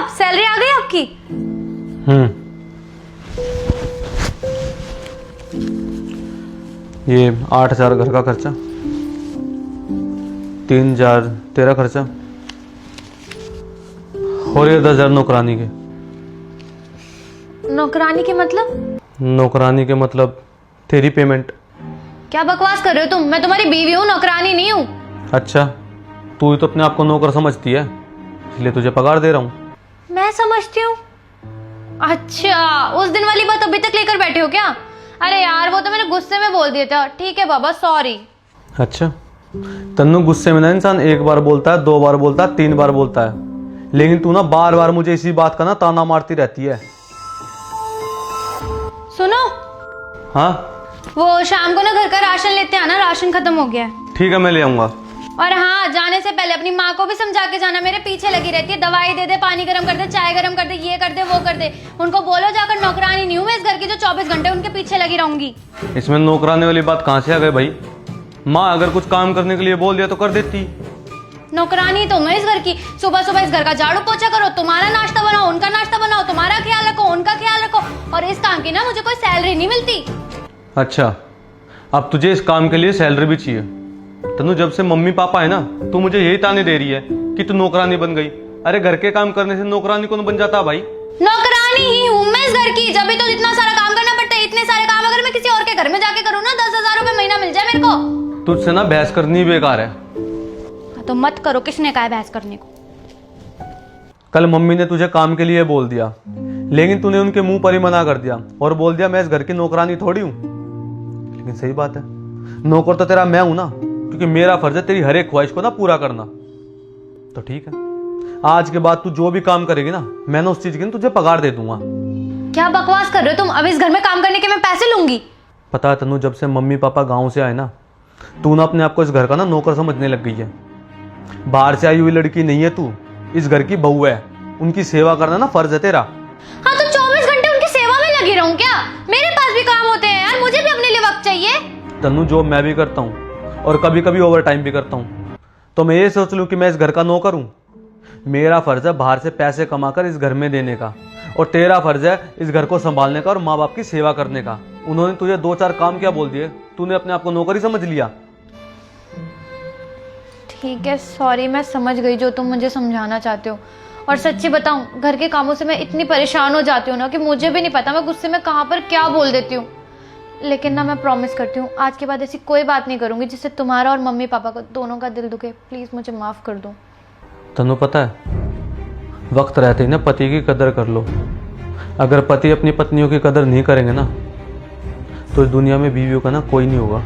आप? सैलरी आ गई आपकी? ये 8,000 घर का खर्चा, 3,000 तेरा खर्चा और ये 10,000 नौकरानी के। नौकरानी के मतलब? नौकरानी के मतलब तेरी पेमेंट। क्या बकवास कर रहे हो तुम? मैं तुम्हारी बीवी हूँ, नौकरानी नहीं हूँ। अच्छा, तू ही तो अपने आप को नौकर समझती है, इसलिए तुझे पगार दे रहा हूँ। मैं समझती हूँ? अच्छा, उस दिन वाली बात अभी तक लेकर बैठे हो क्या? अरे यार, वो तो मैंने गुस्से में बोल दिया था। ठीक है बाबा, सॉरी। अच्छा, तन्नू गुस्से में ना इंसान एक बार बोलता है, 2 बार बोलता है, 3 बार बोलता है, लेकिन तू ना बार बार मुझे इसी बात का ना ताना मारती रहती है। सुनो, हाँ वो शाम को ना घर का राशन लेते आना, राशन खत्म हो गया है। ठीक है, मैं ले आऊंगा। और हाँ, जाने से पहले अपनी माँ को भी समझा के जाना, मेरे पीछे लगी रहती है, दवाई दे दे, पानी गर्म कर दे, चाय गर्म कर दे, ये कर दे, वो कर दे। उनको बोलो जाकर नौकरानी नहीं हूँ मैं इस घर की जो 24 घंटे उनके पीछे लगी रहूंगी। इसमें नौकरानी वाली बात कहाँ से आ गई भाई? माँ अगर कुछ काम करने के लिए बोल दिया तो कर देती। नौकरानी तो मैं इस घर की। सुबह सुबह इस घर का झाड़ू पोछा करो, तुम्हारा नाश्ता बनाओ, उनका नाश्ता बनाओ, तुम्हारा ख्याल रखो, उनका ख्याल रखो, और इस काम की ना मुझे कोई सैलरी नहीं मिलती। अच्छा, अब तुझे इस काम के लिए सैलरी भी चाहिए? तनु, जब से मम्मी पापा है ना, तू मुझे यही ताने दे रही है कि तू नौकरानी बन गई। अरे घर के काम करने से नौकरानी कौन बन जाता भाई? नौकरानी ही हूँ मैं इस घर की, जब भी तो इतना सारा काम करना पड़ता है। इतने सारे काम अगर मैं किसी और के घर में जाके करूँ ना, 10,000 रुपए महीना मिल जाए मेरे को। तुझसे ना बहस करनी बेकार है। तो मत करो, किसने कहा है बहस करने को? कल मम्मी ने तुझे काम के लिए बोल दिया, लेकिन तूने उनके मुंह पर ही मना कर दिया और बोल दिया मैं इस घर की नौकरानी थोड़ी हूं। लेकिन सही बात है, नौकर तो तेरा मैं हूं ना, क्योंकि मेरा फर्ज है तेरी हर एक ख्वाहिश को ना पूरा करना। तो ठीक है, आज के बाद तू जो भी काम करेगी ना, मैं ना उस चीज की ना तुझे पगार दे दूंगा। क्या बकवास कर रहे हो तुम? अब इस घर में काम करने के मैं पैसे लूंगी? पता है तनु, जब से मम्मी पापा गाँव से आए ना, तू ना अपने आप को इस घर का ना नौकर समझने लग गई है। बाहर से आई हुई लड़की नहीं है तू, इस घर की बहू है, उनकी सेवा करना ना फर्ज है तेरा। हाँ, तो 24 घंटे उनकी सेवा में लगी रहूं क्या? मेरे पास भी काम होते हैं यार, मुझे भी अपने लिए वक्त चाहिए। तनु, जॉब मैं भी करता हूँ और कभी कभी ओवर टाइम भी करता हूँ, तो मैं ये सोच लूँ कि मैं इस घर का नौकर हूँ? मेरा फर्ज है बाहर से पैसे कमाकर इस घर में देने का, और तेरा फर्ज है इस घर को संभालने का और माँ बाप की सेवा करने का। उन्होंने तुझे 2-4 काम क्या बोल दिए, तूने अपने आप को नौकर ही समझ लिया। ठीक है, सॉरी, मैं समझ गई जो तुम मुझे समझाना चाहते हो। और सच्ची बताऊं, घर के कामों से मैं इतनी परेशान हो जाती हूँ ना कि मुझे भी नहीं पता मैं गुस्से में कहाँ पर क्या बोल देती हूँ। लेकिन ना, मैं प्रॉमिस करती हूँ आज के बाद ऐसी कोई बात नहीं करूंगी जिससे तुम्हारा और मम्मी पापा को दोनों का दिल दुखे। प्लीज मुझे माफ कर दो। तनु, पता है, वक्त रहते ही ना पति की कदर कर लो। अगर पति अपनी पत्नियों की कदर नहीं करेंगे ना, तो इस दुनिया में बीवियों का ना कोई नहीं होगा।